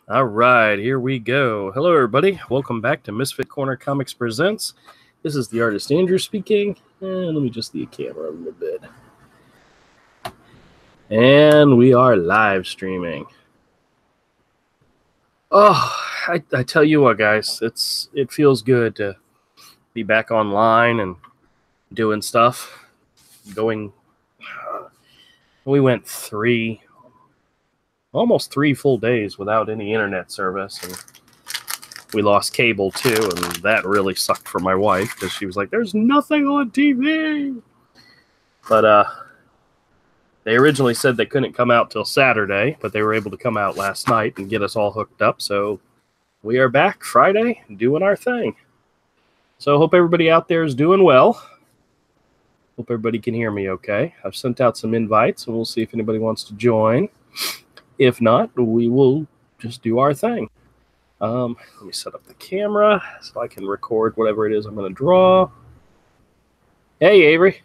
All right, here we go. Hello, everybody. Welcome back to Misfit Corner Comics Presents. This is the artist Andrew speaking. And let me just the camera a little bit. And we are live streaming. Oh, I tell you what, guys, it feels good to be back online and doing stuff. We went almost 3 full days without any internet service, and we lost cable too, and that really sucked for my wife because she was like, "There's nothing on TV." But they originally said they couldn't come out till Saturday, but they were able to come out last night and get us all hooked up. So we are back Friday doing our thing. So hope everybody out there is doing well. Hope everybody can hear me okay. I've sent out some invites, and we'll see if anybody wants to join. If not, we will just do our thing. Let me set up the camera so I can record whatever it is I'm going to draw. Hey, Avery.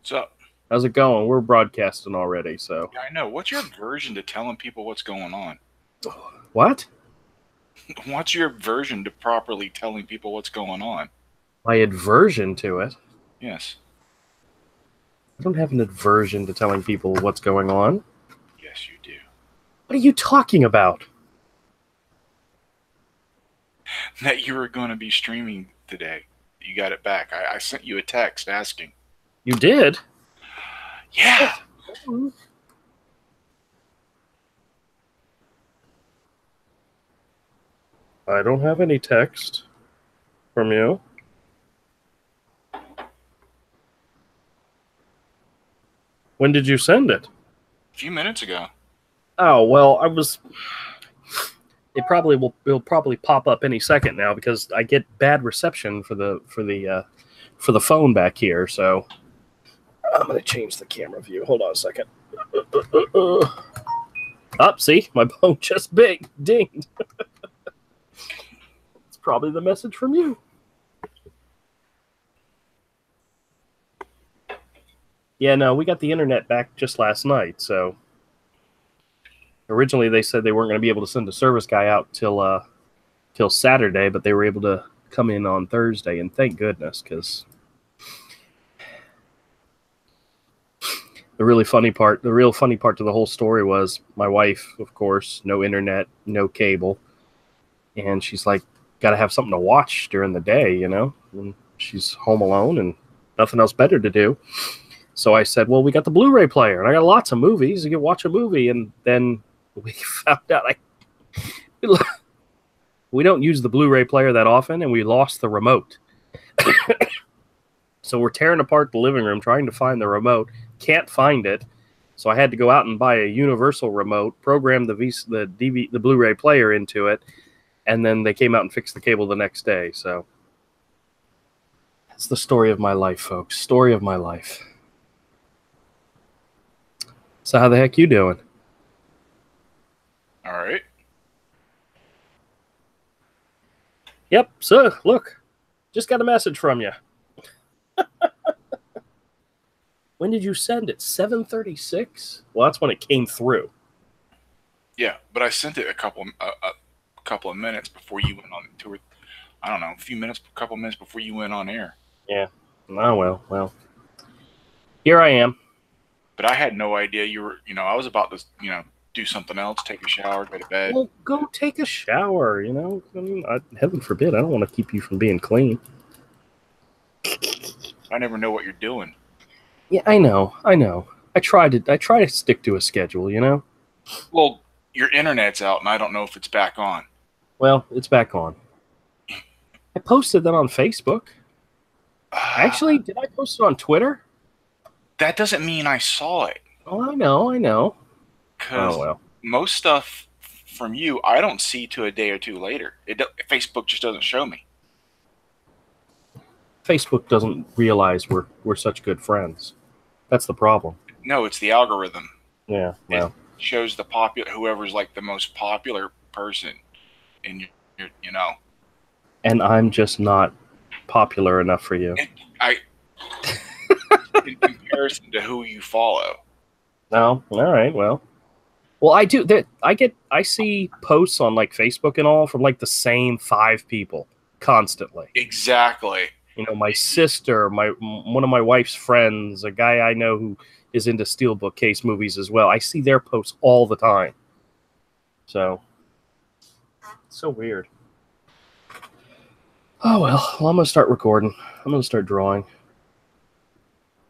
What's up? How's it going? We're broadcasting already, so. Yeah, I know. What's your version to telling people what's going on? What? What's your version to properly telling people what's going on? My aversion to it? Yes. I don't have an aversion to telling people what's going on. Yes, you do. What are you talking about? That you were going to be streaming today. You got it back. I sent you a text asking. You did? Yeah. I don't have any text from you. When did you send it? A few minutes ago. Oh, well, It'll probably pop up any second now because I get bad reception for the phone back here. So I'm gonna change the camera view. Hold on a second. See, my phone just dinged. It's probably the message from you. Yeah, no, we got the internet back just last night. So originally they said they weren't going to be able to send a service guy out till Saturday, but they were able to come in on Thursday, and thank goodness, because the real funny part to the whole story was my wife, of course, no internet, no cable, and she's like, got to have something to watch during the day, and she's home alone and nothing else better to do. So I said, well, we got the Blu-ray player, and I got lots of movies. You can watch a movie, and then we found out we don't use the Blu-ray player that often, and we lost the remote. So we're tearing apart the living room trying to find the remote. Can't find it. So I had to go out and buy a universal remote, program the Blu-ray player into it, and then they came out and fixed the cable the next day. So that's the story of my life, folks. Story of my life. So how the heck you doing? All right. Yep, so look, just got a message from you. When did you send it? 7:36? Well, that's when it came through. Yeah, but I sent it a couple of minutes before you went on a couple minutes before you went on air. Yeah. Oh, well. Here I am. But I had no idea you were, I was about to, do something else, take a shower, go to bed. Well, go take a shower, I mean, heaven forbid, I don't want to keep you from being clean. I never know what you're doing. Yeah, I know. I try to stick to a schedule, Well, your internet's out, and I don't know if it's back on. Well, it's back on. I posted that on Facebook. Actually, did I post it on Twitter? That doesn't mean I saw it. Oh, I know. Because most stuff from you, I don't see to a day or two later. Facebook just doesn't show me. Facebook doesn't realize we're such good friends. That's the problem. No, it's the algorithm. Yeah, well. It shows whoever's like the most popular person in your. And I'm just not popular enough for you. In comparison to who you follow. No, all right, well, Well, I do that. I see posts on like Facebook and all from like the same 5 people constantly. Exactly. You know, my sister, one of my wife's friends, a guy I know who is into Steelbook case movies as well. I see their posts all the time. So, it's so weird. Oh well, I'm gonna start recording. I'm gonna start drawing.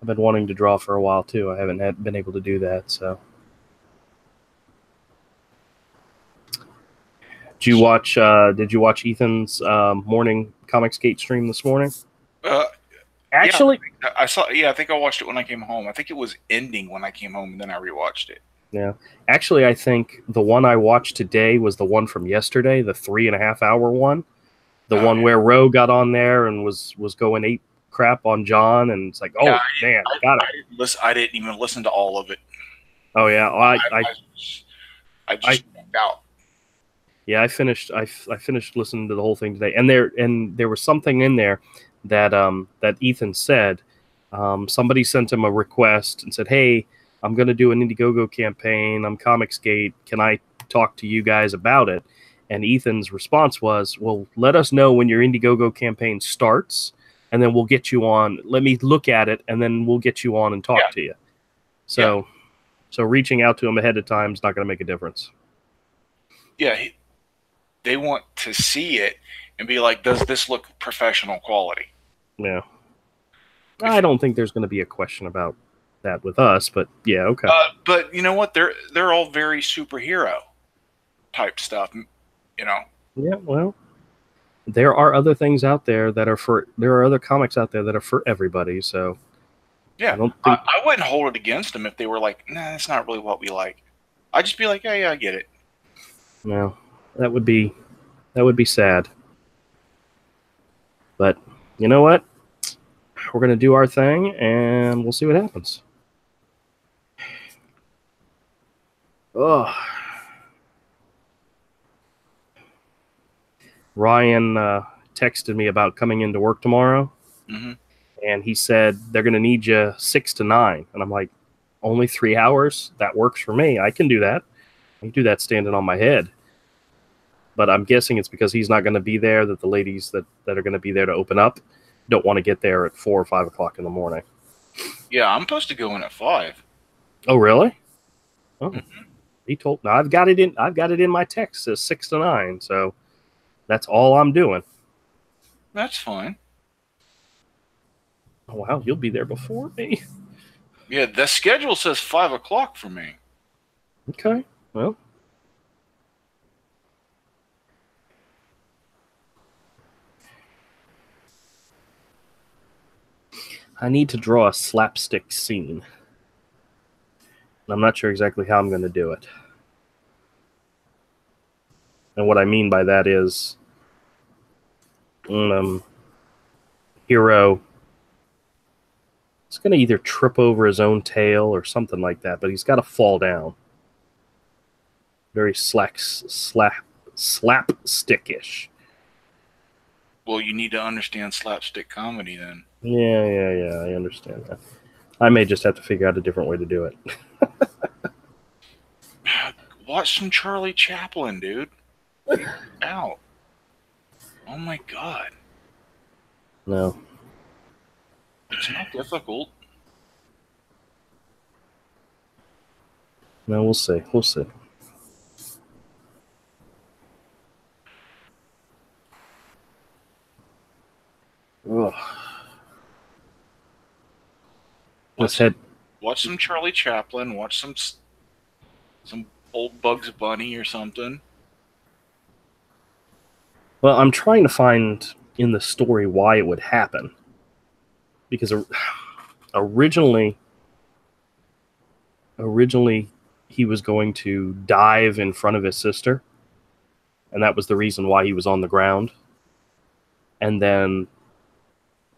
I've been wanting to draw for a while too. I haven't been able to do that. So, did you watch Ethan's morning Comicsgate stream this morning? Actually, yeah, I saw. Yeah, I think I watched it when I came home. I think it was ending when I came home, and then I rewatched it. Yeah, actually, I think the one I watched today was the one from yesterday, the 3.5 hour one, the one where Roe got on there and was going ape crap on John, and it's like, oh yeah, man, I didn't even listen to all of it. Oh yeah, well, I just checked out. Yeah, I finished listening to the whole thing today, and there was something in there that that Ethan said. Somebody sent him a request and said, "Hey, I'm going to do an Indiegogo campaign. I'm Comicsgate. Can I talk to you guys about it?" And Ethan's response was, "Well, let us know when your Indiegogo campaign starts, and then we'll get you on. Let me look at it, and then we'll get you on and talk to you." So reaching out to him ahead of time is not going to make a difference. Yeah, they want to see it and be like, does this look professional quality? Yeah. I don't think there's going to be a question about that with us, but yeah, okay. But you know what? They're all very superhero type stuff, you know. Yeah, well, there are other things out there that are there are other comics out there that are for everybody, so yeah, I wouldn't hold it against them if they were like, nah, that's not really what we like. I'd just be like, yeah, I get it. No, that would be sad. But you know what? We're going to do our thing, and we'll see what happens. Oh. Ryan texted me about coming into work tomorrow, and he said they're going to need you 6 to 9. And I'm like, only 3 hours? That works for me. I can do that. I can do that standing on my head. But I'm guessing it's because he's not going to be there, that the ladies that are going to be there to open up don't want to get there at 4 or 5 o'clock in the morning. Yeah, I'm supposed to go in at 5. Oh, really? Oh, he told me. I've got it in my text. It says 6 to 9. So that's all I'm doing. That's fine. Oh, wow, you'll be there before me. Yeah, the schedule says 5 o'clock for me. Okay, well. I need to draw a slapstick scene. I'm not sure exactly how I'm going to do it. And what I mean by that is hero is going to either trip over his own tail or something like that, but he's got to fall down. Very slapstickish. Well, you need to understand slapstick comedy then. Yeah, I understand that. I may just have to figure out a different way to do it. Watch some Charlie Chaplin, dude. Ow. Oh my god. No. It's not difficult. No, we'll see. We'll see. Ugh. Watch some Charlie Chaplin. Watch some old Bugs Bunny or something. Well, I'm trying to find in the story why it would happen. Because originally he was going to dive in front of his sister, and that was the reason why he was on the ground. And then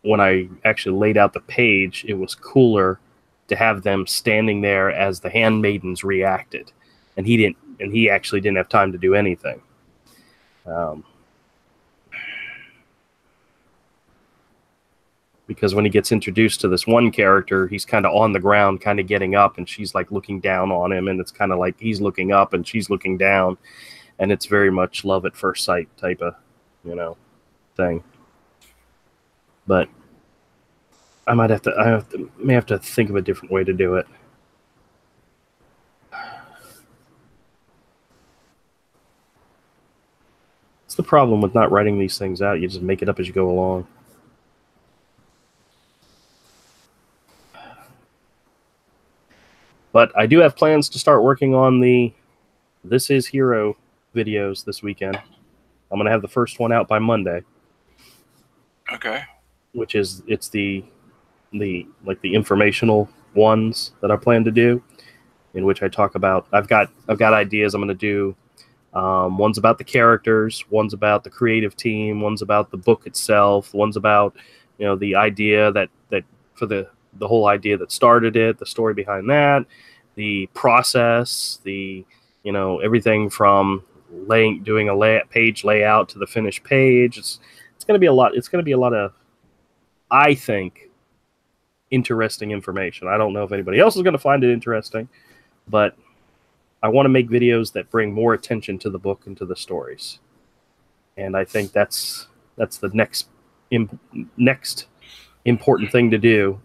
when I actually laid out the page, it was cooler to have them standing there as the handmaidens reacted, and he actually didn't have time to do anything. because when he gets introduced to this one character, he's kind of on the ground, kind of getting up, and she's like looking down on him, and it's kind of like he's looking up and she's looking down, and it's very much love at first sight type of, thing. But I may have to think of a different way to do it. It's the problem with not writing these things out. You just make it up as you go along. But I do have plans to start working on the This Is Hero videos this weekend. I'm going to have the first one out by Monday. Okay. Which is, it's the informational ones that I plan to do, in which I talk about, I've got ideas. I'm going to do one's about the characters, one's about the creative team, one's about the book itself, one's about, the idea that for the whole idea that started it, the story behind that, the process, the, everything from doing a page layout to the finished page. It's going to be a lot. It's going to be a lot of, I think, interesting information. I don't know if anybody else is going to find it interesting, but I want to make videos that bring more attention to the book and to the stories. And I think that's the next important thing to do,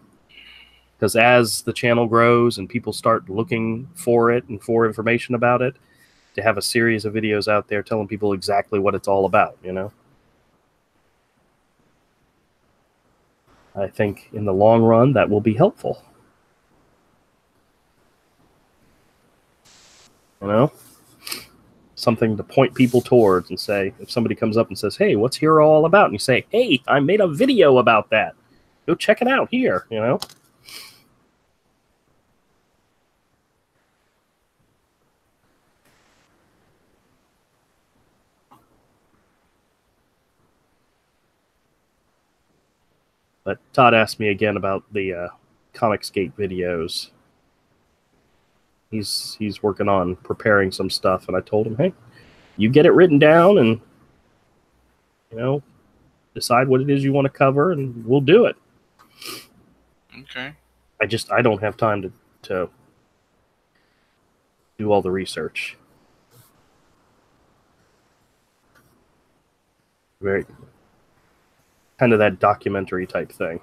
because as the channel grows and people start looking for it and for information about it, to have a series of videos out there telling people exactly what it's all about, I think in the long run that will be helpful. Something to point people towards and say, if somebody comes up and says, hey, what's Hero all about? And you say, hey, I made a video about that. Go check it out here, But Todd asked me again about the Comicsgate videos. He's working on preparing some stuff, and I told him, hey, you get it written down and, decide what it is you want to cover, and we'll do it. Okay. I don't have time to do all the research. Very kind of that documentary type thing.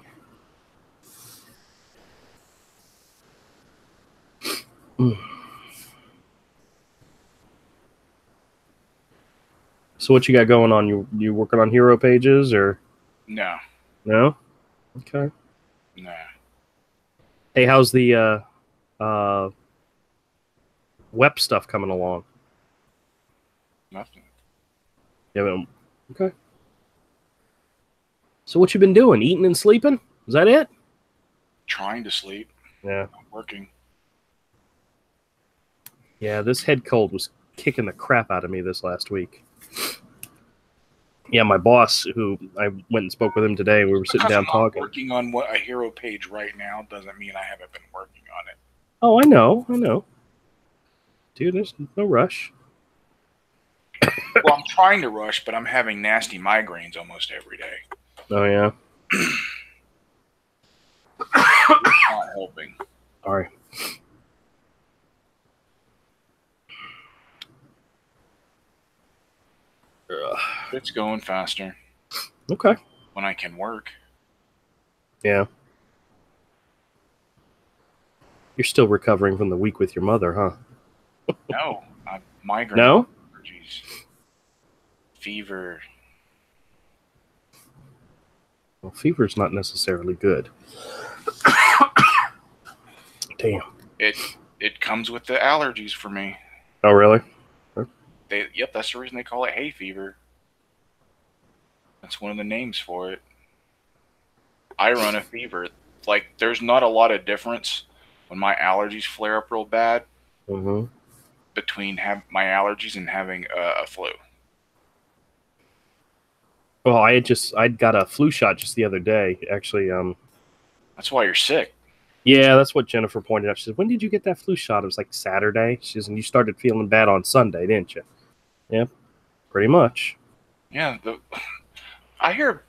So what you got going on? You working on hero pages or? No. No? Okay. Nah. Hey, how's the web stuff coming along? Nothing. Yeah. Okay. So what you been doing? Eating and sleeping? Is that it? Trying to sleep. Yeah. Not working. Yeah, this head cold was kicking the crap out of me this last week. Yeah, my boss, who I went and spoke with him today, we were sitting down talking. Working on a hero page right now doesn't mean I haven't been working on it. Oh, I know. Dude, there's no rush. Well, I'm trying to rush, but I'm having nasty migraines almost every day. Oh, yeah? Not helping. All right. It's going faster. Okay. When I can work. Yeah. You're still recovering from the week with your mother, huh? No. Migraine. No? Allergies. Fever. Well, fever's not necessarily good. Damn. It comes with the allergies for me. Oh, really? Yep, that's the reason they call it hay fever. That's one of the names for it. I run a fever. Like, there's not a lot of difference when my allergies flare up real bad between my allergies and having a flu. Well, I'd got a flu shot just the other day. Actually, That's why you're sick. Yeah, that's what Jennifer pointed out. She said, when did you get that flu shot? It was like Saturday. She says, and you started feeling bad on Sunday, didn't you? Yeah, pretty much. Yeah, I hear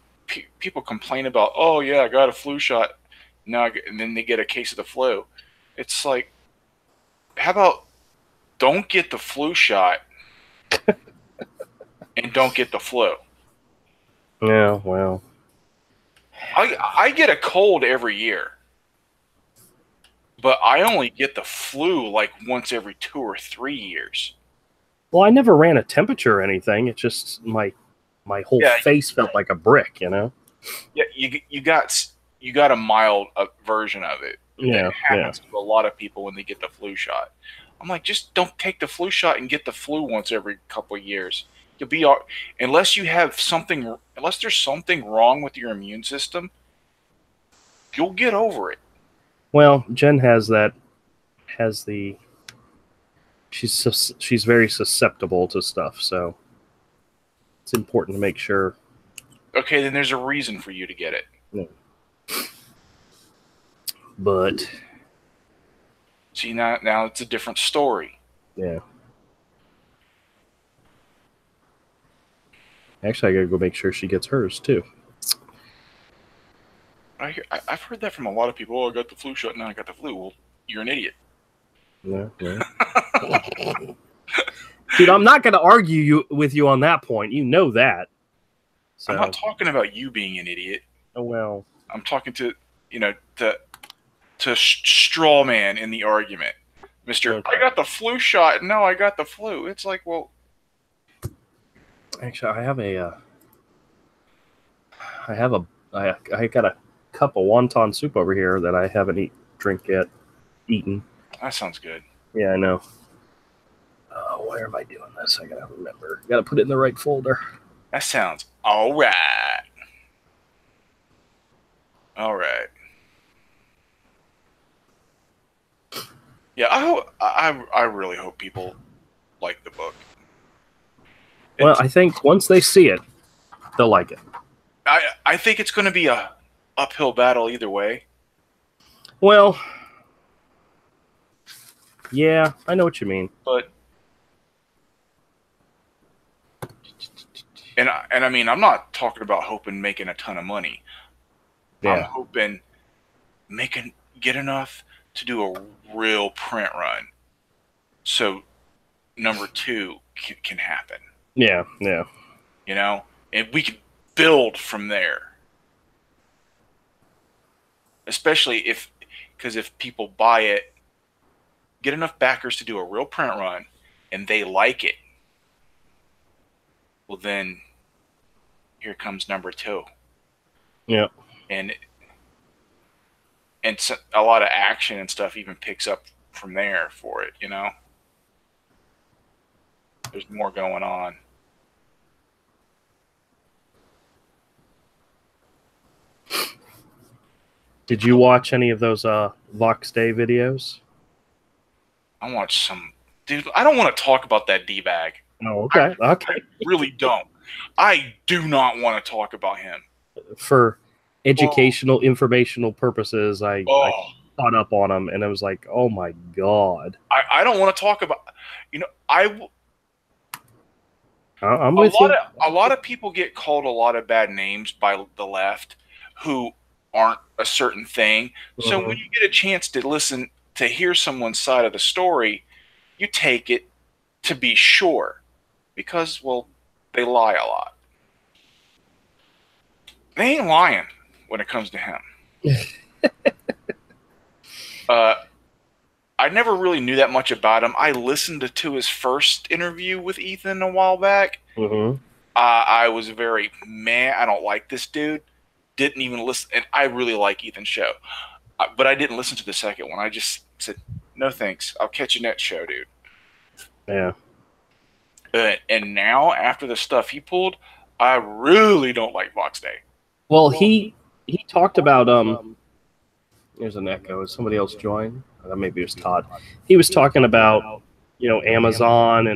people complain about, oh yeah, I got a flu shot, and then they get a case of the flu. It's like, how about don't get the flu shot and don't get the flu? Yeah, well, I get a cold every year, but I only get the flu like once every 2 or 3 years. well, I never ran a temperature or anything. It's just my whole face felt like a brick, you know. Yeah, you got a mild version of it. Yeah, that happens to a lot of people when they get the flu shot. I'm like, just don't take the flu shot and get the flu once every couple of years. You'll be all, unless there's something wrong with your immune system, you'll get over it. Well, Jen she's very susceptible to stuff, so it's important to make sure. Okay, then there's a reason for you to get it. Yeah. But see, now it's a different story. Yeah. Actually, I gotta go make sure she gets hers too. I've heard that from a lot of people. Oh, I got the flu shot. Now I got the flu. Well, you're an idiot. Yeah. Dude, I'm not going to argue with you on that point. You know that. So. I'm not talking about you being an idiot. Oh, well. I'm talking to straw man in the argument. Mr. Okay. I got the flu shot. No, I got the flu. It's like, well. Actually, I got a cup of wonton soup over here that I haven't eaten. That sounds good. Yeah, I know. Why am I doing this? I gotta remember. Gotta put it in the right folder. That sounds all right. All right. Yeah, I really hope people like the book. Well, I think once they see it, they'll like it. I think it's going to be a uphill battle either way. Well, yeah, I know what you mean. But and I mean, I'm not talking about making a ton of money. Yeah. I'm hoping get enough to do a real print run, so number 2 can happen. Yeah. You know, and we can build from there. Especially because if people buy it, get enough backers to do a real print run, and they like it, well then, here comes number 2. Yeah. And so a lot of action and stuff even picks up from there for it, you know? There's more going on. Did you watch any of those Vox Day videos? I watched some. Dude, I don't want to talk about that D-bag. Oh, okay. I really don't. I do not want to talk about him. For educational, informational purposes, I caught up on him, and I was like, oh my God. I don't want to talk about, I'm with you. A lot of people get called a lot of bad names by the left who aren't a certain thing. Mm-hmm. So when you get a chance to hear someone's side of the story, you take it to be sure. Because, well, they lie a lot. They ain't lying when it comes to him. I never really knew that much about him. I listened to his first interview with Ethan a while back. Mm-hmm. I was very, I don't like this dude. Didn't even listen. And I really like Ethan's show. But I didn't listen to the second one. I just said, no thanks. I'll catch you next show, dude. Yeah. And now, after the stuff he pulled, I really don't like Vox Day. Well, he talked about there's an echo. Is somebody else join? Maybe it was Todd. He was talking about Amazon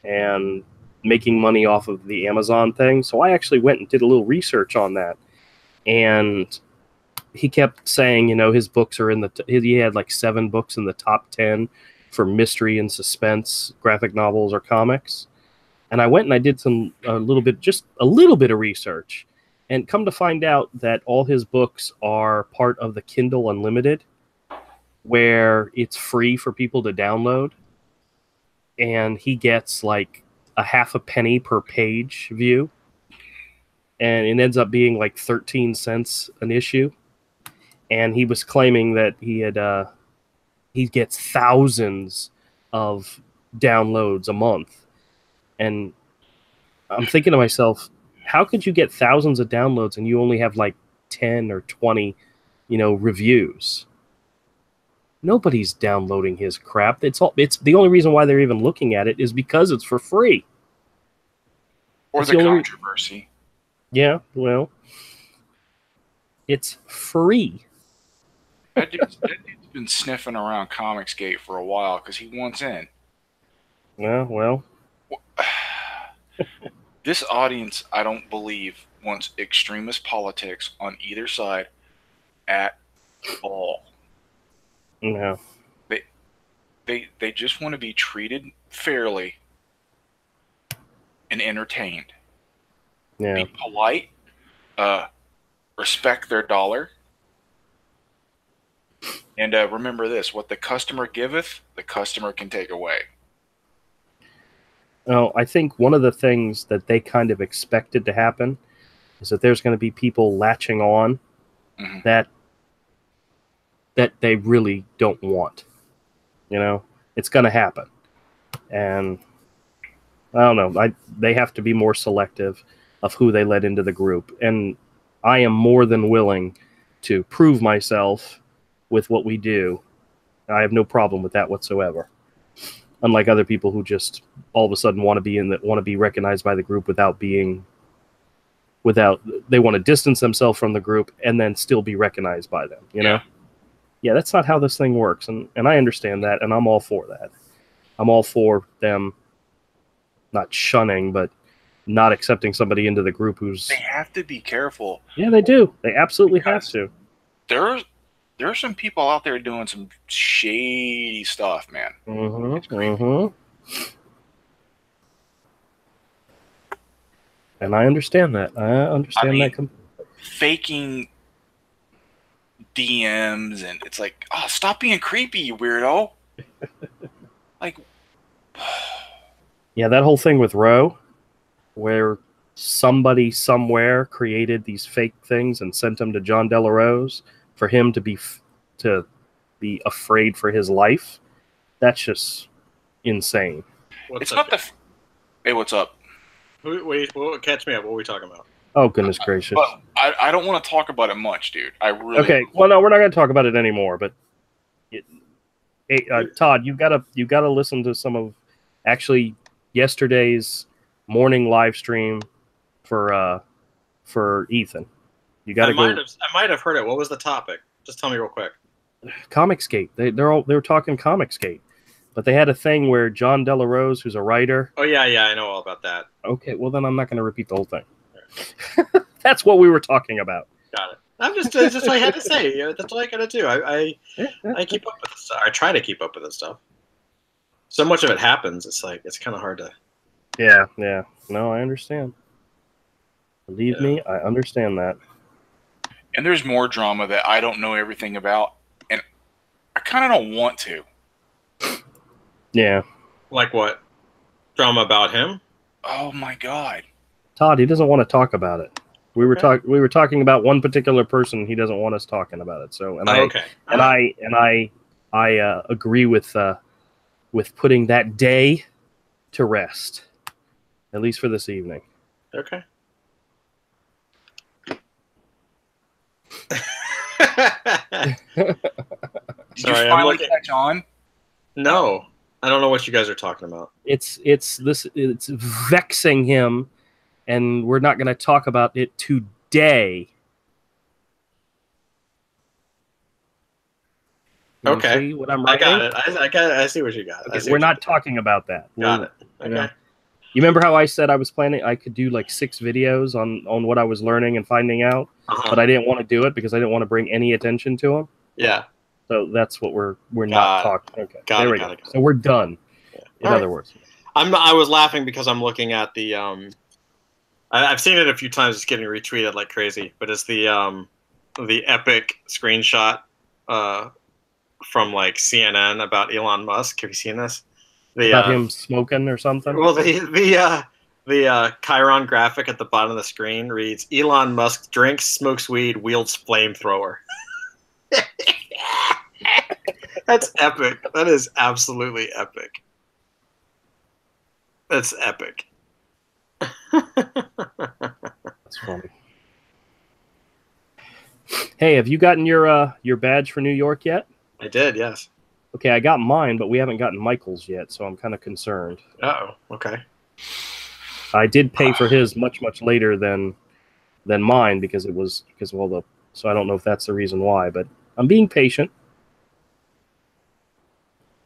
and making money off of the Amazon thing. So I actually went and did a little research on that, and he kept saying his books are he had like 7 books in the top 10 for mystery and suspense graphic novels or comics. And I went and I did a little bit of research. And come to find out that all his books are part of the Kindle Unlimited, where it's free for people to download. And he gets like a half a penny per page view. And it ends up being like 13 cents an issue. And he was claiming that he gets thousands of downloads a month. And I'm thinking to myself, how could you get thousands of downloads and you only have like 10 or 20, reviews? Nobody's downloading his crap. It's the only reason why they're even looking at it is because it's for free. Or the controversy. Yeah, well, it's free. That dude's been sniffing around Comicsgate for a while because he wants in. Yeah, well. This audience, I don't believe, wants extremist politics on either side at all. No. They just want to be treated fairly and entertained. Yeah. Be polite, respect their dollar, and remember this: what the customer giveth, the customer can take away. Oh, I think one of the things that they kind of expected to happen is that there's going to be people latching on that they really don't want. It's going to happen. And I don't know. They have to be more selective of who they let into the group. And I am more than willing to prove myself with what we do. I have no problem with that whatsoever. Unlike other people who just all of a sudden want to be recognized by the group they want to distance themselves from the group and then still be recognized by them. Yeah, that's not how this thing works. And I understand that, and I'm all for that. I'm all for them not shunning, but not accepting somebody into the group who's... They have to be careful. Yeah, they do. They absolutely have to. There are some people out there doing some shady stuff, man. And I understand that. That faking DMs, and it's like, oh, stop being creepy, you weirdo. Like, yeah, that whole thing with Roe, where somebody somewhere created these fake things and sent them to John Delarose for him to be afraid for his life. That's just insane. Hey, what's up? Wait, catch me up. What are we talking about? Oh, goodness gracious. But I don't want to talk about it much, dude. Okay, well, no, we're not going to talk about it anymore, but Todd, you gotta listen to some of actually yesterday's morning live stream for Ethan. You got to go. I might have heard it. What was the topic? Just tell me real quick. Comicsgate. They were talking Comicsgate, but they had a thing where John Delarose, who's a writer. Oh yeah, I know all about that. Okay, well then I'm not going to repeat the whole thing. That's what we were talking about. Got it. It's just what I had to say. That's what I got to do. I keep up with this stuff. I try to keep up with this stuff. So much of it happens. It's like it's kind of hard to. Yeah. No, I understand. Believe me, I understand that. And there's more drama that I don't know everything about, and I kind of don't want to. Yeah. Like what? Drama about him? Oh my God. Todd, he doesn't want to talk about it. We were talking about one particular person. He doesn't want us talking about it. So, I agree with putting that day to rest, at least for this evening. Okay. Did you finally catch on? No, I don't know what you guys are talking about. It's vexing him, and we're not going to talk about it today. Okay, see what I'm writing? I got it. I see what you got. Okay, we're not talking about that. Got it. Okay. You remember how I said I was planning? I could do like 6 videos on what I was learning and finding out, but I didn't want to do it because I didn't want to bring any attention to them. Yeah. So that's what we're not talking. Okay. There we go. So we're done. Yeah. In other words, I was laughing because I'm looking at the I've seen it a few times. It's getting retweeted like crazy. But it's the epic screenshot from like CNN about Elon Musk. Have you seen this? About him smoking or something? Well, the Chiron graphic at the bottom of the screen reads, Elon Musk drinks, smokes weed, wields flamethrower. That's epic. That is absolutely epic. That's epic. That's funny. Hey, have you gotten your badge for New York yet? I did, yes. Okay, I got mine, but we haven't gotten Michael's yet, so I'm kind of concerned. Uh-oh, okay. I did pay for his much later than mine because of all the. So I don't know if that's the reason why, but I'm being patient.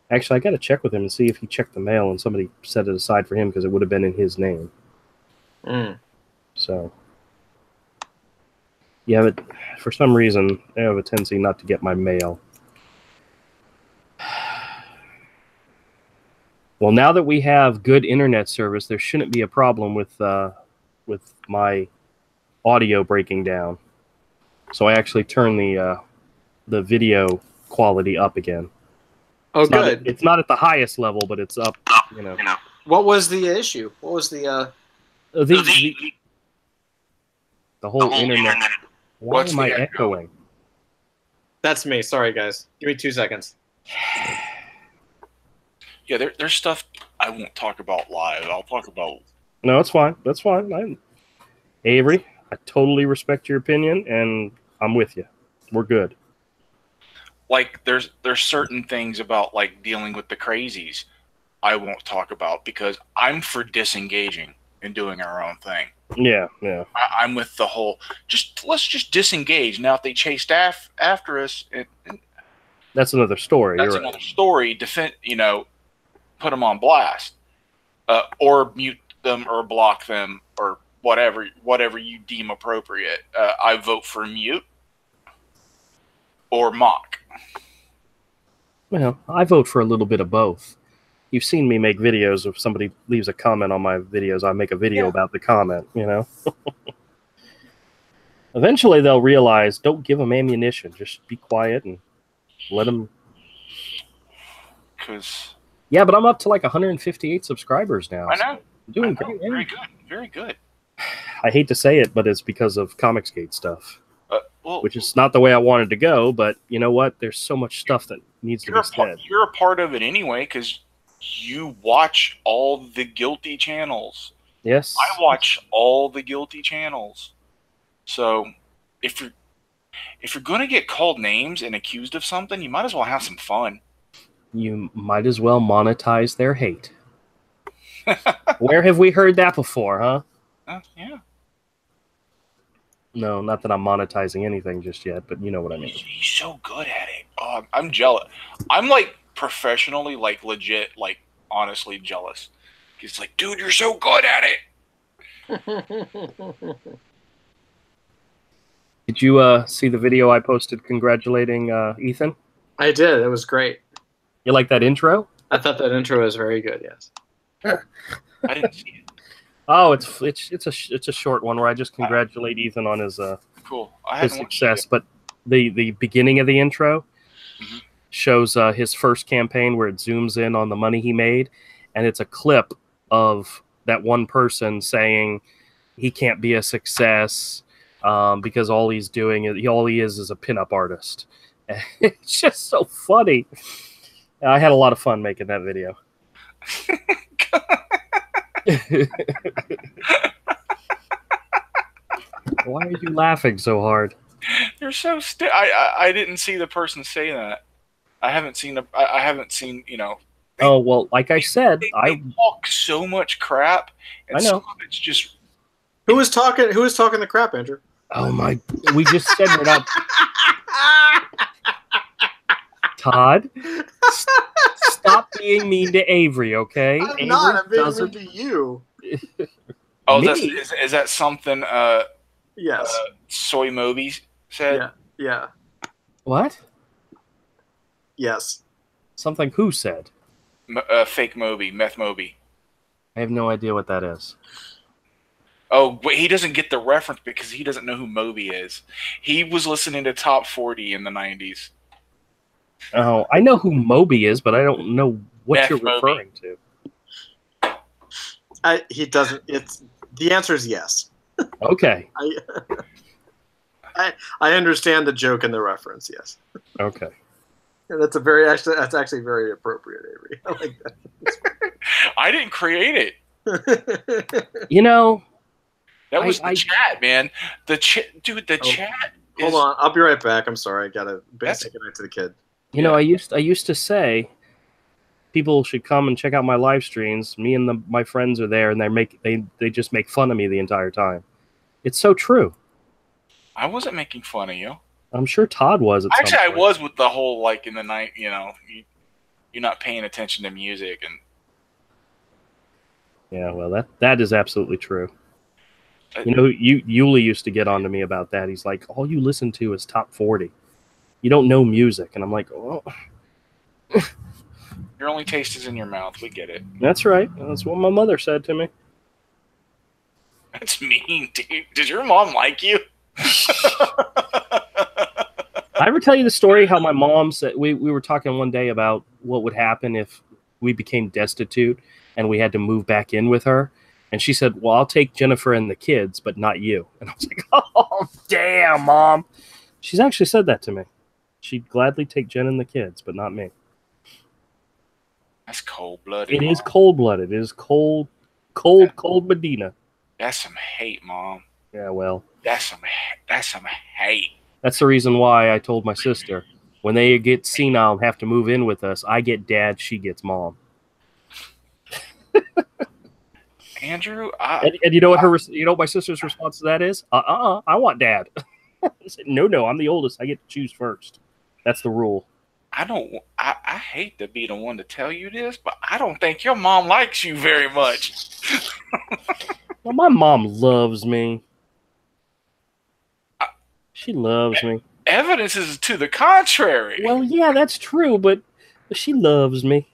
Actually, I got to check with him and see if he checked the mail and somebody set it aside for him because it would have been in his name. So, yeah, but for some reason, I have a tendency not to get my mail. Well, now that we have good internet service, there shouldn't be a problem with my audio breaking down. So I actually turned the video quality up again. Oh, good. It's not at the highest level, but it's up. You know. What was the issue? What was the whole internet? Why am I echoing? That's me. Sorry, guys. Give me 2 seconds. Yeah, there's stuff I won't talk about live. I'll talk about. No, it's fine. That's fine. Avery, I totally respect your opinion, and I'm with you. We're good. Like, there's certain things about, like, dealing with the crazies I won't talk about because I'm for disengaging and doing our own thing. Yeah. I'm with the whole, let's just disengage. Now, if they chased after us, that's another story. That's another story. Put them on blast, or mute them or block them or whatever you deem appropriate. I vote for mute or mock. Well, I vote for a little bit of both. You've seen me make videos. If somebody leaves a comment on my videos, I make a video about the comment, Eventually, they'll realize, don't give them ammunition. Just be quiet and let them... Yeah, but I'm up to like 158 subscribers now. I know. I'm doing great. Very good. Very good. I hate to say it, but it's because of Comicsgate stuff. Well, which is not the way I wanted to go, but you know what? There's so much stuff that needs to be said. You're a part of it anyway because you watch all the guilty channels. Yes. I watch all the guilty channels. So if you're going to get called names and accused of something, you might as well have some fun. You might as well monetize their hate. Where have we heard that before, huh? Yeah. No, not that I'm monetizing anything just yet, but you know what I mean. He's so good at it. Oh, I'm jealous. I'm like professionally, like legit, like honestly jealous. He's like, dude, you're so good at it. Did you see the video I posted congratulating Ethan? I did. It was great. You like that intro? I thought that intro was very good. Yes. I didn't see it. Oh, it's a short one where I just congratulate Ethan on his cool. his success. But the beginning of the intro shows his first campaign where it zooms in on the money he made, and it's a clip of that one person saying he can't be a success because all he is a pinup artist. It's just so funny. I had a lot of fun making that video. Why are you laughing so hard? You're so I didn't see the person say that. I haven't seen. Oh well, like I said, they talk so much crap. And I know. Some of it's just. Who was talking the crap, Andrew? Oh my! We just said we're not. Todd, stop being mean to Avery, okay? I'm Avery not. I'm being mean to you. Oh, is that something? Yes. Soy Moby said. Yeah. What? Yes. Something who said? Fake Moby, Meth Moby. I have no idea what that is. Oh, but he doesn't get the reference because he doesn't know who Moby is. He was listening to Top 40 in the 90s. Oh, I know who Moby is, but I don't know what Beth you're Moby. referring to. He doesn't. It's the answer is yes. Okay. I understand the joke and the reference. Yes. Okay. And that's actually very appropriate, Avery. I like that. I didn't create it. You know, that was the chat, man. The chat, dude. The chat. Hold on, I'll be right back. I'm sorry, I gotta say goodnight to the kid. You know, I used to say people should come and check out my live streams. Me and my friends are there, and they just make fun of me the entire time. It's so true. I wasn't making fun of you. I'm sure Todd was. Actually, I was with the whole like in the night. You know, you're not paying attention to music and. Yeah, well, that is absolutely true. You know, Yuli used to get on to me about that. He's like, all you listen to is Top 40. You don't know music. And I'm like, oh. Your only taste is in your mouth. We get it. That's right. That's what my mother said to me. That's mean, dude. Does your mom like you? I ever tell you the story how my mom said, we were talking one day about what would happen if we became destitute and we had to move back in with her. And she said, well, I'll take Jennifer and the kids, but not you. And I was like, oh, damn, Mom. She's actually said that to me. She'd gladly take Jen and the kids, but not me. That's cold-blooded. It is cold-blooded. It is cold Medina. That's some hate, Mom. Yeah, well. That's some hate. That's the reason why I told my sister, when they get senile and have to move in with us, I get Dad, she gets Mom. Andrew, and you know what my sister's response to that is? I want Dad. I said, no, I'm the oldest. I get to choose first. That's the rule. I hate to be the one to tell you this, but I don't think your mom likes you very much. Well, my mom loves me. She loves me. Evidence is to the contrary. Well, yeah, that's true, but she loves me.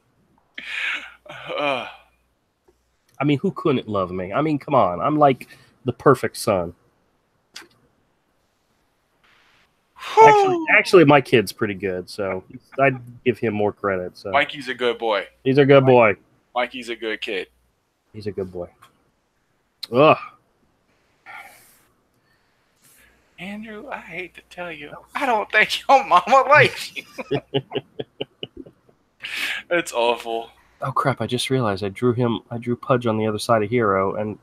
I mean, who couldn't love me? I mean, come on. I'm like the perfect son. Actually, my kid's pretty good, so I'd give him more credit. So Mikey's a good boy. He's a good boy. Mikey's a good kid. He's a good boy. Ugh. Andrew, I hate to tell you, I don't think your mama likes you. It's awful. Oh crap! I just realized I drew Pudge on the other side of Hero, and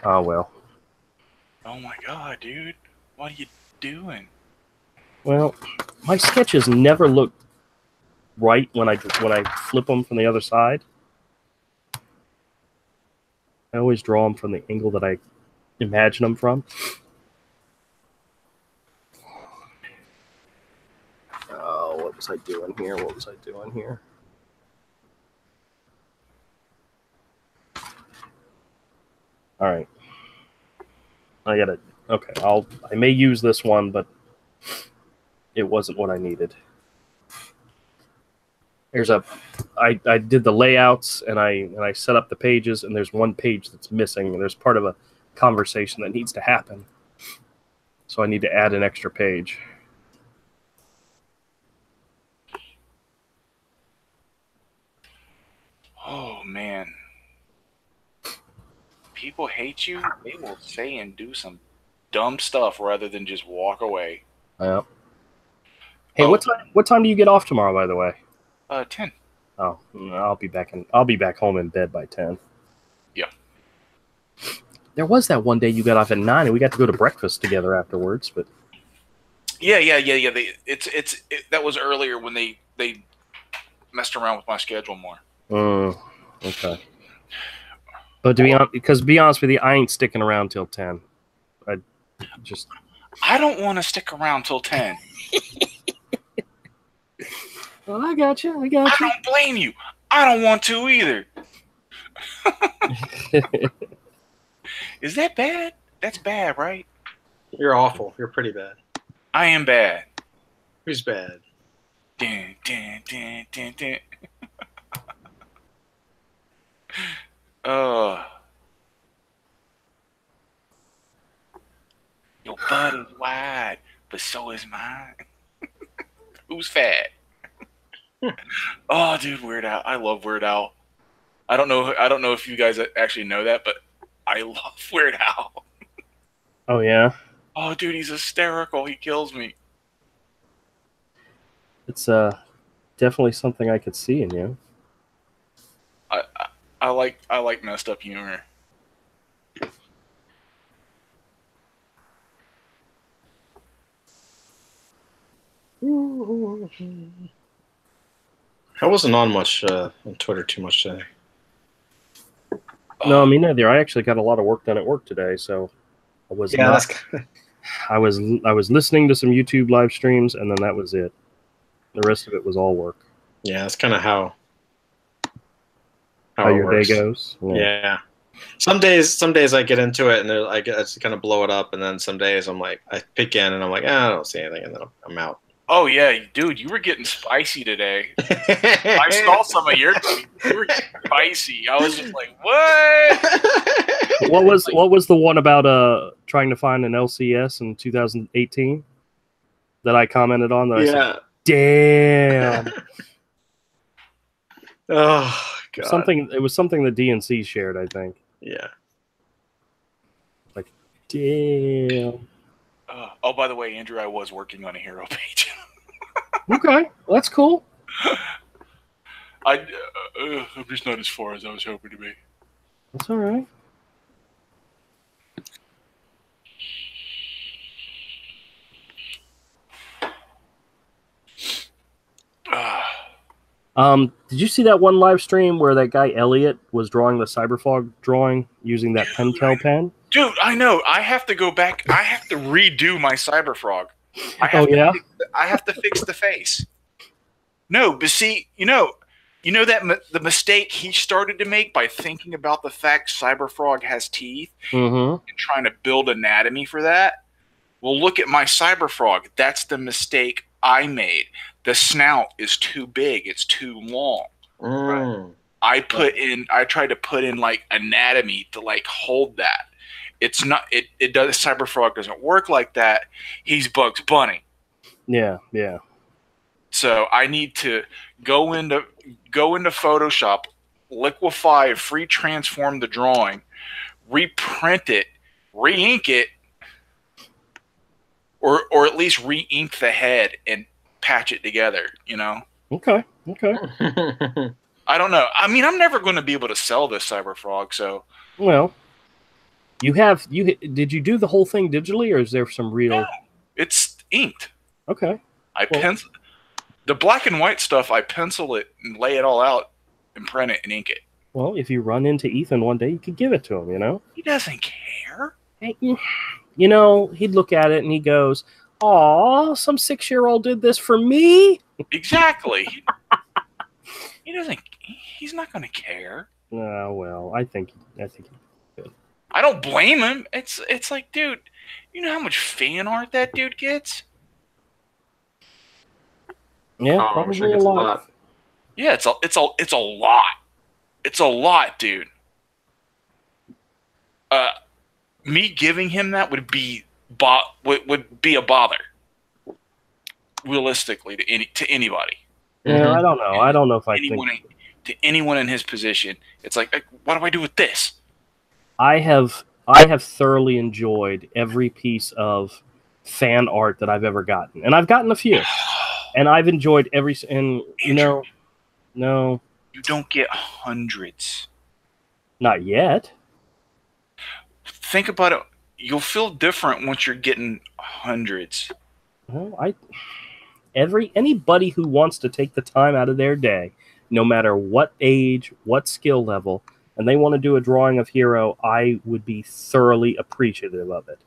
oh well. Oh my god, dude! What are you doing? Well, my sketches never look right when I flip them from the other side. I always draw them from the angle that I imagine them from. Oh, what was I doing here? All right. Okay, I may use this one, but it wasn't what I needed. I did the layouts and I set up the pages, and there's one page that's missing, and there's part of a conversation that needs to happen. So I need to add an extra page. Oh man. People hate you, they will say and do some dumb stuff rather than just walk away. Yeah. Hey, what time do you get off tomorrow, by the way? 10. Oh, I'll be back home in bed by 10. Yeah. There was that one day you got off at 9 and we got to go to breakfast together afterwards, but Yeah. That was earlier when they messed around with my schedule more. Okay. But to be honest with you, I ain't sticking around till 10. I don't want to stick around till 10. Well, I got you. I don't blame you. I don't want to either. Is that bad? That's bad, right? You're awful. You're pretty bad. I am bad. Who's bad? Dun, dun, dun, dun, dun. but so is mine. Who's fat? Oh, dude, Weird Al. I love Weird Al. I don't know if you guys actually know that, but I love Weird Al. Oh yeah. Oh, dude, he's hysterical. He kills me. It's definitely something I could see in you. I like messed up humor. I wasn't on much on Twitter too much today. No, me neither. I actually got a lot of work done at work today, so I was I was listening to some YouTube live streams, and then that was it. The rest of it was all work. Yeah, that's kind of how your day goes. Yeah. Some days I get into it and I just kind of blow it up, and then some days I'm like, I pick in and I'm like, I don't see anything, and then I'm out. Oh yeah, dude, you were getting spicy today. I saw some of your tweets. You were getting spicy. I was just like, what? What was the one about trying to find an LCS in 2018 that I commented on? That I said, damn. Oh god. It was something the DNC shared, I think. Yeah. Like, damn. Oh, by the way, Andrew, I was working on a hero page. Okay, well, that's cool. I'm just not as far as I was hoping to be. That's all right. Did you see that one live stream where that guy Elliot was drawing the Cyberfog drawing using that Pentel pen? Dude, I know. I have to go back. I have to redo my Cyberfrog. I have to fix the face. No, but see, you know that the mistake he started to make by thinking about the fact Cyberfrog has teeth and trying to build anatomy for that. Well, look at my Cyberfrog. That's the mistake I made. The snout is too big. It's too long. Right? I tried to put in like anatomy to like hold that. It's not. It does. Cyberfrog doesn't work like that. He's Bugs Bunny. Yeah. So I need to go into Photoshop, liquefy, free transform the drawing, reprint it, re-ink it, or at least re-ink the head and patch it together. You know. Okay. I don't know. I mean, I'm never going to be able to sell this Cyberfrog. So. Well. Did you do the whole thing digitally, or is there some real? No, it's inked. Okay. Pencil the black and white stuff. I pencil it and lay it all out and print it and ink it. Well, if you run into Ethan one day, you could give it to him. You know. He doesn't care. Hey, you know, he'd look at it and he goes, "Aw, some 6-year-old did this for me." Exactly. He doesn't. He's not going to care. Well, I think. I don't blame him. It's like, dude, you know how much fan art that dude gets? Yeah, probably a lot. Yeah, it's a lot. It's a lot, dude. Me giving him that would be a bother. Realistically, to anybody. Yeah, I don't know. I don't know if to anyone in his position, it's like, what do I do with this? I have thoroughly enjoyed every piece of fan art that I've ever gotten, and I've gotten a few, and I've enjoyed every. And no, you don't get hundreds. Not yet. Think about it. You'll feel different once you're getting hundreds. Well, anybody who wants to take the time out of their day, no matter what age, what skill level, and they want to do a drawing of Hero, I would be thoroughly appreciative of it.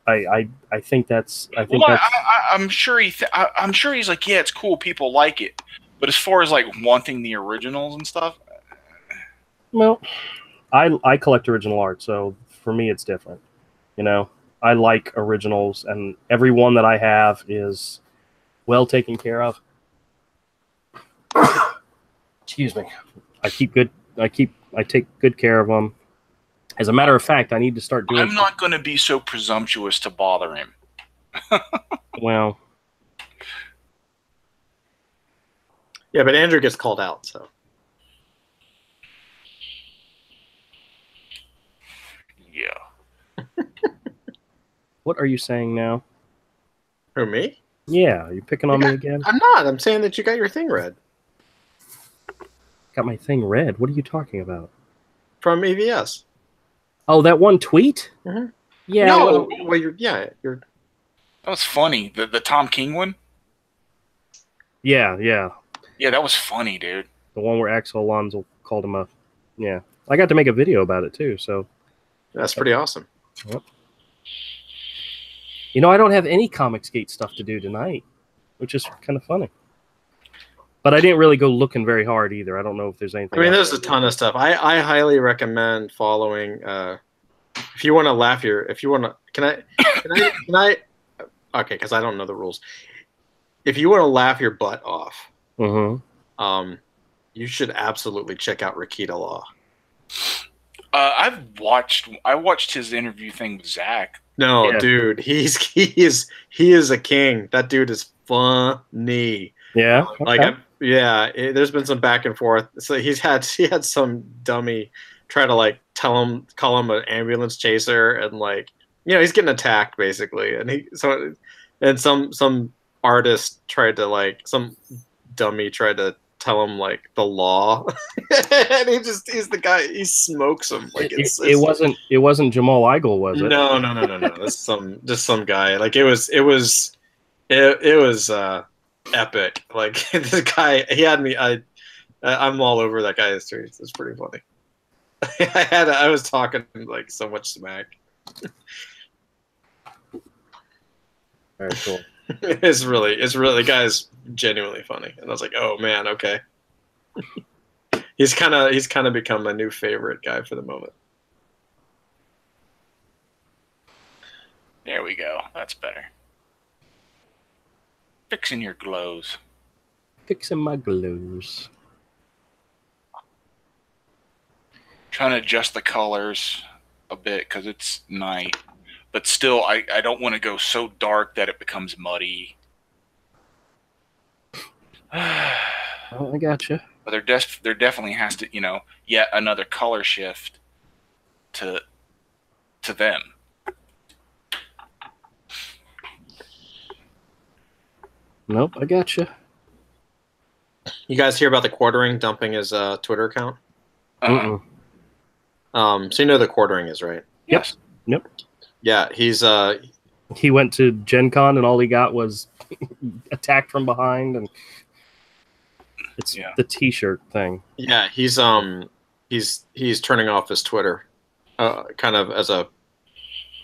I think that's. I'm sure I'm sure he's like, yeah, it's cool. People like it, but as far as like wanting the originals and stuff, well, I collect original art, so for me it's different. You know, I like originals, and every one that I have is well taken care of. Excuse me. I take good care of them. As a matter of fact, I need to start doing. I'm not going to be so presumptuous to bother him. Well, yeah, but Andrew gets called out, so. Yeah. what are you saying now? Who, me? Yeah, you picking on me again? I'm not. I'm saying that you got your thing read. Got my thing read. What are you talking about? From EVS. Oh, that one tweet? Mm-hmm. Yeah. No, well, you're. That was funny. The Tom King one. Yeah. Yeah, that was funny, dude. The one where Axel Alonso called him a. Yeah. I got to make a video about it too, so. That's pretty awesome. Yep. You know, I don't have any Comicsgate stuff to do tonight, which is kind of funny. But I didn't really go looking very hard either. I don't know if there's anything. I mean, there's a ton of stuff. I highly recommend following. If you want to laugh if you want to, can I? Okay, because I don't know the rules. If you want to laugh your butt off, you should absolutely check out Rakita Law. I watched his interview thing with Zach. No, yeah. Dude, he is a king. That dude is funny. Yeah, like there's been some back and forth. So he had some dummy try to like call him an ambulance chaser, and like he's getting attacked basically, and some artist tried to some dummy tried to tell him like the law, and he's the guy. He smokes him like it wasn't Jamal Igle, was it? No. That's some guy. Like it was epic. Like this guy, he had me. I'm all over that guy's tweets. It's pretty funny. I was talking like so much smack. Very cool. It's really the guy's genuinely funny, and I was like, oh man, okay. he's kind of become my new favorite guy for the moment. There we go. That's better. Fixing your glows. Fixing my glows. Trying to adjust the colors a bit because it's night. But still, I don't want to go so dark that it becomes muddy. Oh, I gotcha. But there definitely has to, yet another color shift to them. Nope, I gotcha. You guys hear about the Quartering dumping his Twitter account? Uh-uh. So you know the Quartering is, right? Yes. Yep. Yeah, he went to Gen Con and all he got was attacked from behind, and it's the T-shirt thing. Yeah, he's turning off his Twitter, kind of as a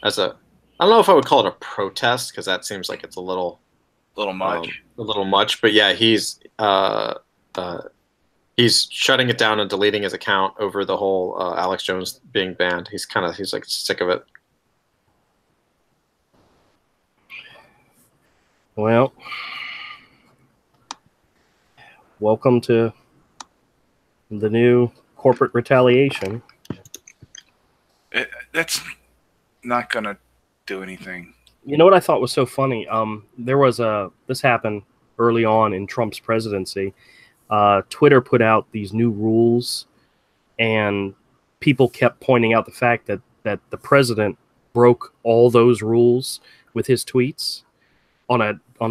I don't know if I would call it a protest because that seems like it's a little much, but yeah, he's shutting it down and deleting his account over the whole Alex Jones being banned. He's like sick of it. Well, welcome to the new corporate retaliation. That's not gonna do anything. You know what I thought was so funny? This happened early on in Trump's presidency. Twitter put out these new rules, and people kept pointing out the fact that the president broke all those rules with his tweets on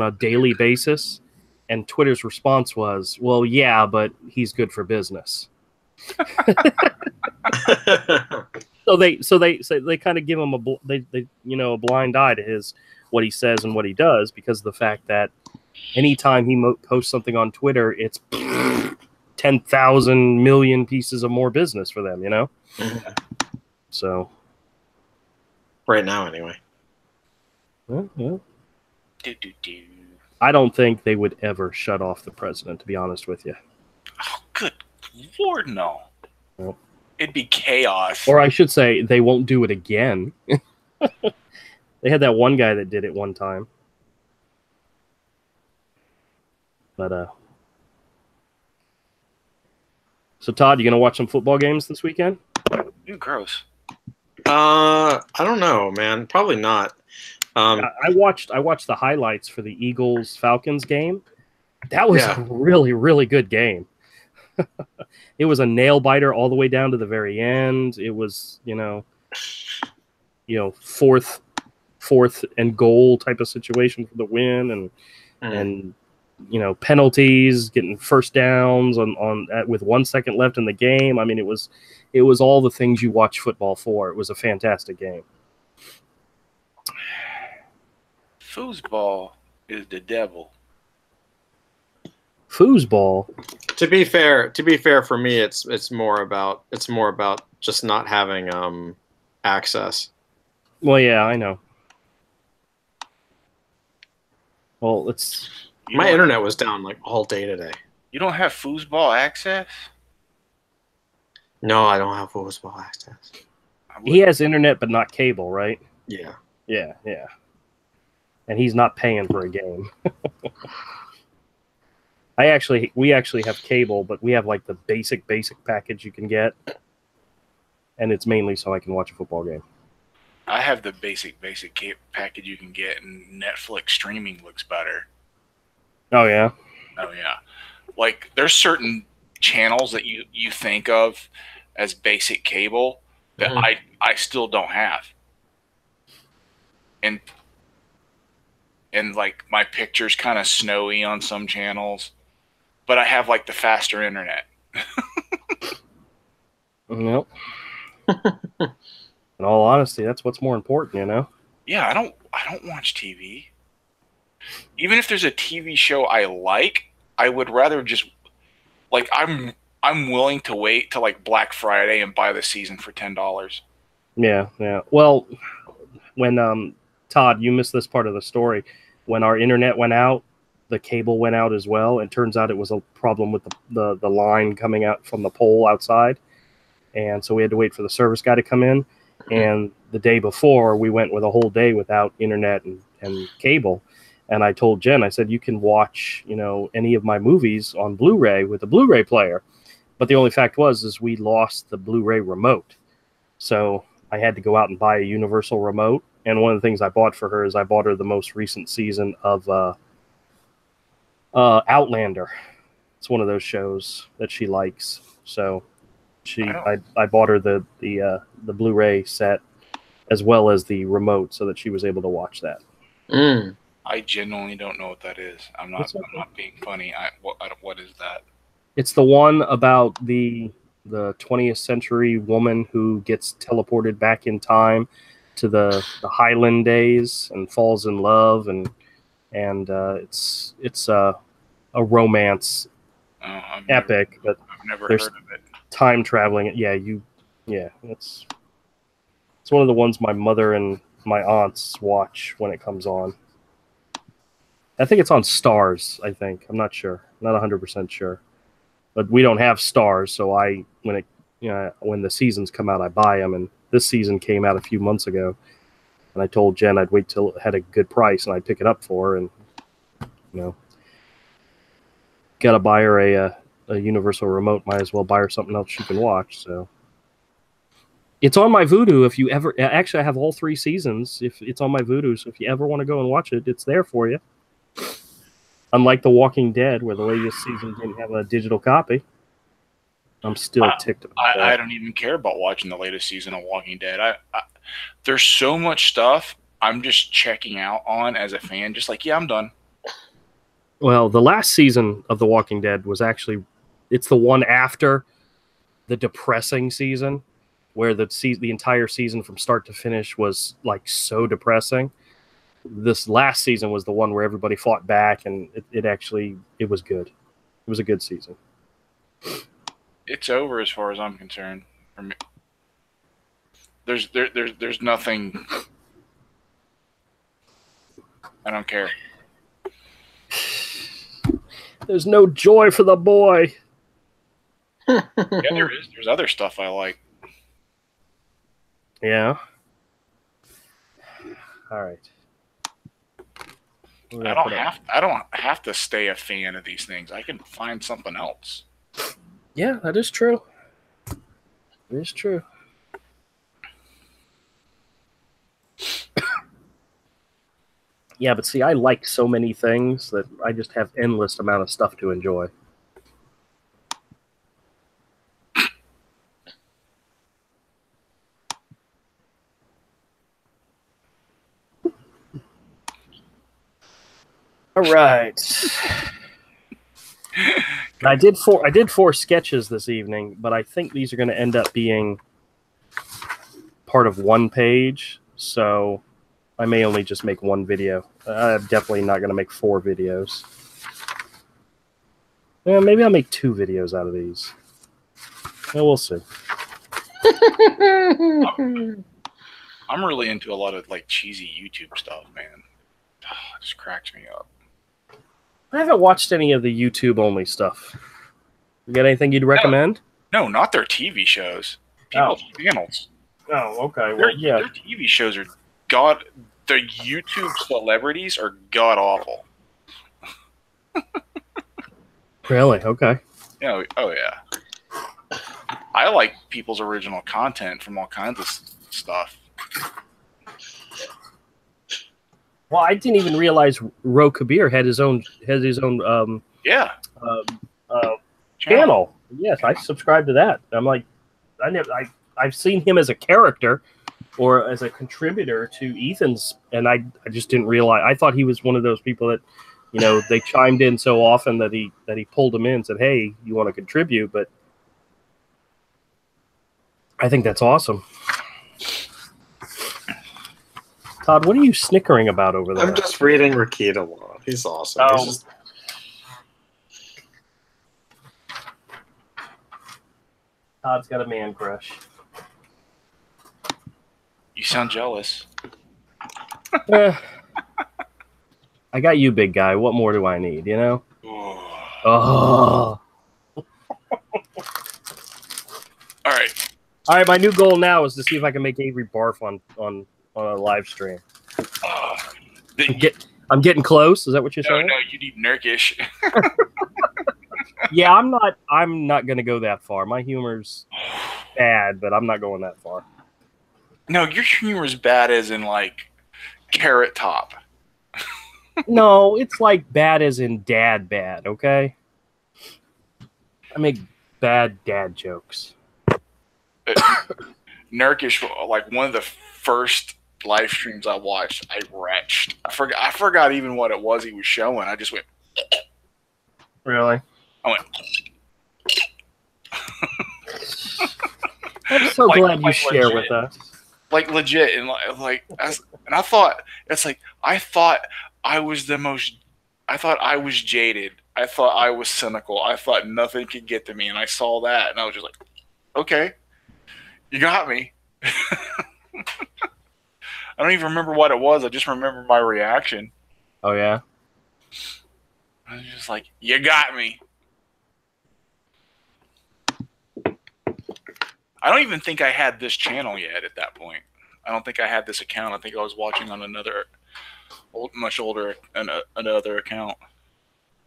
a daily basis, and Twitter's response was, "Well, yeah, but he's good for business." So they kind of give him a blind eye to what he says and what he does, because of the fact that anytime he posts something on Twitter, it's 10,000 million pieces of more business for them, Mm-hmm. So right now, anyway. Well. I don't think they would ever shut off the president, to be honest with you. Oh, good Lord, no. Nope. It'd be chaos. Or I should say, they won't do it again. They had that one guy that did it one time. But, so Todd, you gonna watch some football games this weekend? Ooh, gross. I don't know, man. Probably not. I watched the highlights for the Eagles Falcons game. That was a really, really good game. It was a nail biter all the way down to the very end. It was, fourth and goal type of situation for the win, and penalties, getting first downs with 1 second left in the game. I mean, it was all the things you watch football for. It was a fantastic game. Foosball is the devil. Foosball. To be fair, for me, it's more about just not having access. Well, yeah, I know. Well, my internet was down like all day today. You don't have foosball access? No, I don't have foosball access. He has internet, but not cable, right? Yeah. Yeah. And he's not paying for a game. We actually have cable, but we have like the basic package you can get, and it's mainly so I can watch a football game. I have the basic package you can get, and Netflix streaming looks better. Oh yeah. Like there's certain channels that you think of as basic cable that I still don't have, and like my picture's kind of snowy on some channels. But I have like the faster internet. Nope. In all honesty, that's what's more important, Yeah, I don't watch TV. Even if there's a TV show I like, I would rather just like I'm willing to wait till like Black Friday and buy the season for $10. Yeah. Well, when Todd, you missed this part of the story. When our internet went out, the cable went out as well. It turns out it was a problem with the line coming out from the pole outside. And so we had to wait for the service guy to come in. And the day before, we went with a whole day without internet and cable. And I told Jen, I said, you can watch, any of my movies on Blu-ray with a Blu-ray player. But the only fact is we lost the Blu-ray remote. So I had to go out and buy a universal remote. And one of the things I bought for her is I bought her the most recent season of Outlander. It's one of those shows that she likes. So I bought her the Blu-ray set as well as the remote so that she was able to watch that. I genuinely don't know what that is. I'm not being funny. What is that? It's the one about the 20th century woman who gets teleported back in time to the Highland days and falls in love, and it's a romance epic, but I've never heard of it. Time traveling. It's one of the ones my mother and my aunts watch when it comes on. I think it's on Stars. I'm not sure, not 100% sure, but we don't have Stars, so when the seasons come out, I buy them. And this season came out a few months ago, and I told Jen I'd wait till it had a good price and I'd pick it up for her. And got to buy her a universal remote. Might as well buy her something else she can watch. So it's on my Vudu. If you ever, actually, I have all 3 seasons. If it's on my Vudu, so if you ever want to go and watch it, it's there for you. Unlike The Walking Dead, where the latest season didn't have a digital copy, I'm still ticked about that. I don't even care about watching the latest season of Walking Dead. There's so much stuff I'm just checking out on as a fan. Just like, I'm done. Well, the last season of The Walking Dead was it's the one after the depressing season, where the entire season from start to finish was like so depressing. This last season was the one where everybody fought back, and it was good. It was a good season. It's over as far as I'm concerned. For me, there's nothing. I don't care. There's no joy for the boy. Yeah, there is. There's other stuff I like. Yeah. All right. I don't have to stay a fan of these things. I can find something else. Yeah, that is true. It is true. Yeah, but see, I like so many things that I just have endless amount of stuff to enjoy. All right. I did four sketches this evening, but I think these are going to end up being part of one page, so I may only just make one video. I'm definitely not going to make 4 videos. Yeah, maybe I'll make 2 videos out of these. Yeah, we'll see. I'm really into a lot of like cheesy YouTube stuff, man. It just cracks me up. I haven't watched any of the YouTube only stuff. You got anything you'd recommend? No, not their TV shows. People's channels. Oh, okay. Well, their TV shows are their YouTube celebrities are god awful. Really? Okay. Oh yeah. I like people's original content from all kinds of stuff. Well, I didn't even realize Ro Kabir had his own channel. Yes, I subscribe to that. I'm like, I've seen him as a character or as a contributor to Ethan's, and I just didn't realize. I thought he was one of those people that, you know, they chimed in so often that he pulled them in and said, "Hey, you want to contribute?" But I think that's awesome. Todd, what are you snickering about over there? I'm just reading Rakita Law. He's awesome. Oh. He's just... Todd's got a man crush. You sound jealous. I got you, big guy. What more do I need, you know? Oh. All right, my new goal now is to see if I can make Avery barf on a live stream. I'm getting close. Is that what you're saying? No, you need Nurkish. Yeah, I'm not going to go that far. My humor's bad, but I'm not going that far. No, your humor's bad as in like Carrot Top. No, it's like bad as in dad bad, okay? I make bad dad jokes. Nurkish, like one of the first live streams I watched, I retched. I forgot even what it was he was showing. I just went. Really? I went. I'm so glad you share legit with us. Like legit, and I thought it's like I thought I was jaded. I thought I was cynical. I thought nothing could get to me, and I saw that, and I was just like, okay, you got me. I don't even remember what it was. I just remember my reaction. Oh, yeah? I was just like, you got me. I don't even think I had this channel yet at that point. I don't think I had this account. I think I was watching on another, much older, another account.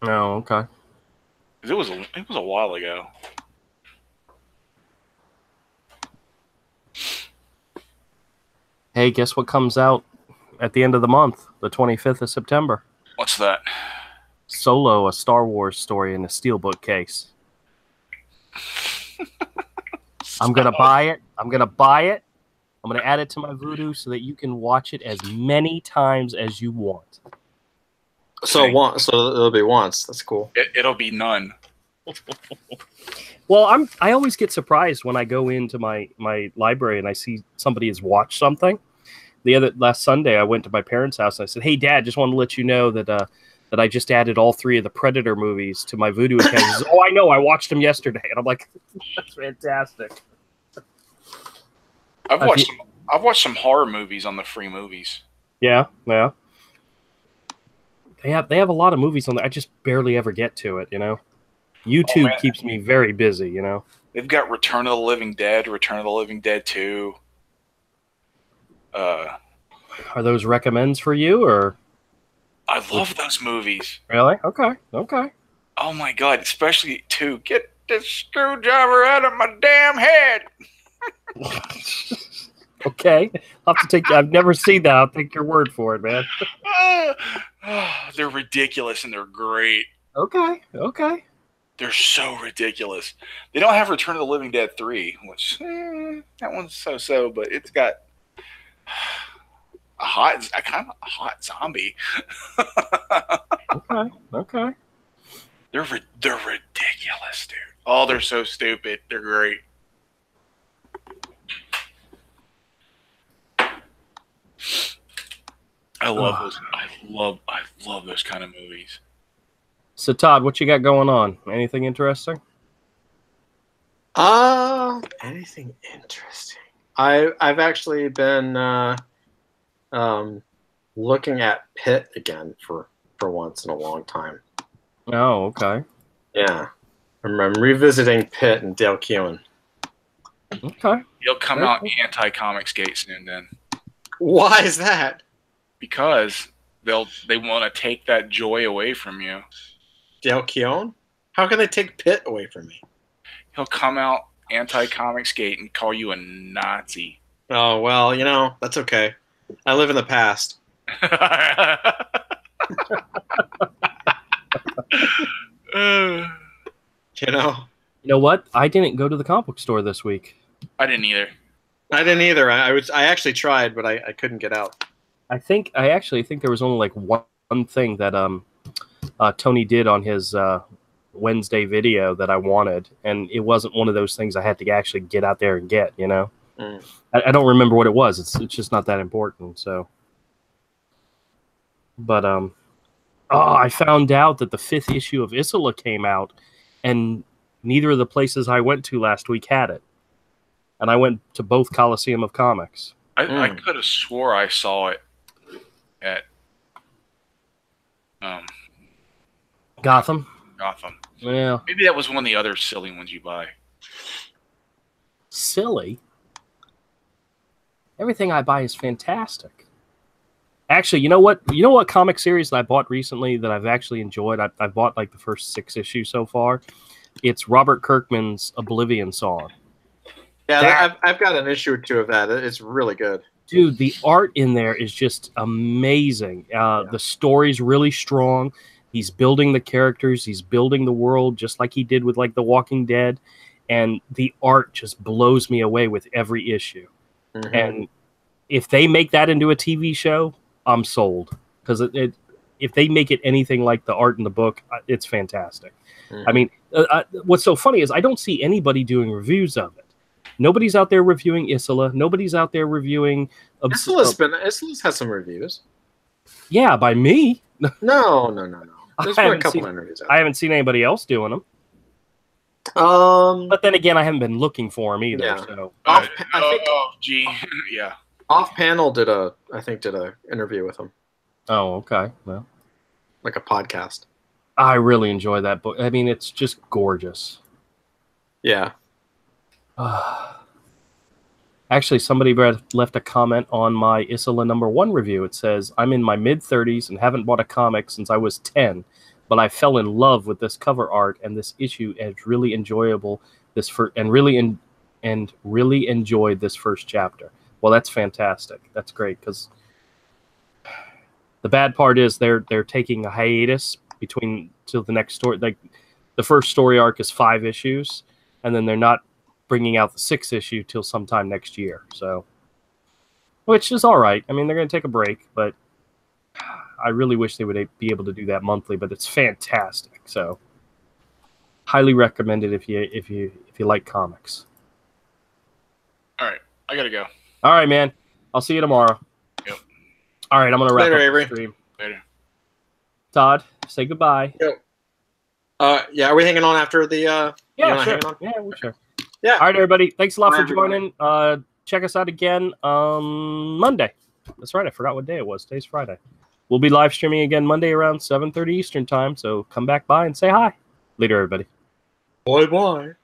Oh, okay. It was a while ago. Hey, guess what comes out at the end of the month, the 25th of September? What's that? Solo, a Star Wars story in a steelbook case. I'm going to buy it. I'm going to add it to my Voodoo so that you can watch it as many times as you want. So it'll be once. That's cool. It'll be none. Well, I always get surprised when I go into my library and I see somebody has watched something. Last Sunday, I went to my parents' house and I said, "Hey, Dad, just want to let you know that I just added all 3 of the Predator movies to my Voodoo account." He says, "Oh, I know. I watched them yesterday." And I'm like, "That's fantastic." I've watched some horror movies on the free movies. Yeah. They have a lot of movies on there. I just barely ever get to it, you know. YouTube keeps me very busy, you know. They've got Return of the Living Dead, Return of the Living Dead 2. Are those recommends for you, or? I love those movies. Really? Okay. Oh my god, especially 2. Get this screwdriver out of my damn head. Okay, I'll have to take. I've never seen that. I'll take your word for it, man. They're ridiculous and they're great. Okay. They're so ridiculous. They don't have Return of the Living Dead 3, which that one's so-so, but it's got a kind of hot zombie. Okay. They're ridiculous, dude. Oh, they're so stupid. They're great. I love those. I love those kind of movies. So, Todd, what you got going on? Anything interesting? Anything interesting? I've actually been looking at Pitt again for once in a long time. Oh, okay. Yeah, I'm revisiting Pitt and Dale Keown. Okay. He'll come out anti-Comics Gate soon. Then why is that? Because they want to take that joy away from you. Dale Keown? How can they take Pitt away from me? He'll come out anti-Comics Gate and call you a Nazi. Oh, well, that's okay. I live in the past. You know what? I didn't go to the comic book store this week. I didn't either. I actually tried, but I couldn't get out. I actually think there was only like one thing that Tony did on his Wednesday video that I wanted, and it wasn't one of those things I had to actually get out there and get. I don't remember what it was. It's just not that important. So, but I found out that the 5th issue of Isola came out, and neither of the places I went to last week had it, and I went to both Coliseum of Comics. I could have swore I saw it at Gotham. Yeah. Maybe that was one of the other silly ones you buy. Silly? Everything I buy is fantastic. Actually, you know what comic series that I bought recently that I've actually enjoyed? I've bought like the first 6 issues so far. It's Robert Kirkman's Oblivion Song. Yeah, I've got an issue or 2 of that. It's really good. Dude, the art in there is just amazing. The story's really strong. He's building the characters. He's building the world just like he did with like The Walking Dead. And the art just blows me away with every issue. Mm-hmm. And if they make that into a TV show, I'm sold. Because if they make it anything like the art in the book, it's fantastic. Mm-hmm. I mean, what's so funny is I don't see anybody doing reviews of it. Nobody's out there reviewing Isola. Nobody's out there reviewing... Isola's had some reviews. Yeah, by me. No. There's been a couple interviews out there. I haven't seen anybody else doing them. But then again, I haven't been looking for them either. Yeah. So. Yeah. Off Panel did an interview with him. Oh, okay. Well, like a podcast. I really enjoy that book. I mean, it's just gorgeous. Yeah. Actually, somebody left a comment on my Isola #1 review. It says, I'm in my mid-30s and haven't bought a comic since I was 10, but I fell in love with this cover art and this issue is really enjoyable and really enjoyed this first chapter. Well, that's fantastic. That's great, because the bad part is they're taking a hiatus till the next story. Like, the first story arc is 5 issues, and then they're not bringing out the 6th issue till sometime next year. So, which is all right. I mean, they're going to take a break, but I really wish they would be able to do that monthly. But it's fantastic. So, highly recommend it if you like comics. All right, I gotta go. All right, man. I'll see you tomorrow. Yep. All right, I'm gonna wrap up Avery. the stream. Later. Todd, say goodbye. Yep. Yeah, are we hanging on after the? Yeah, sure. Yeah, sure. Yeah. All right, everybody. Thanks a lot for everybody. joining. Check us out again on Monday. That's right. I forgot what day it was. Today's Friday. We'll be live streaming again Monday around 7:30 Eastern time. So come back by and say hi. Later, everybody. Bye.